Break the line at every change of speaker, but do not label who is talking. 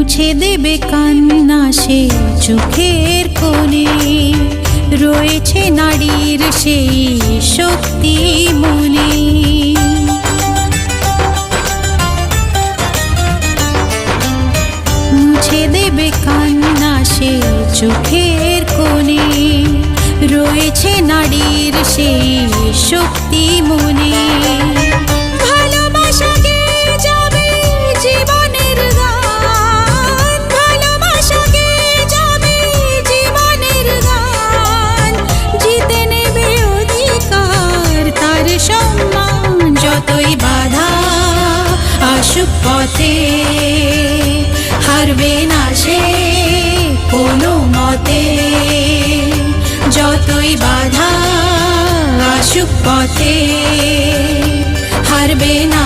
মুছে দেবে কান্না সে চোখের কোণে, রয়েছে নারীর সেই শক্তি মনে। মুছে দেবে কান্না সে চোখের কোণে, রয়েছে নারীর সেই শক্তি মনে। ভালোবাসা গেয়ে যাবে জীবনের গান, ভালোবাসা গেয়ে যাবে জীবনের গান, জিতে নেবে অধিকার তার সম্মান। যতই বাধা আসুক পথে, হারবে না সে কোনো মতে। যতই বাধা আসুক পথে, হারবে না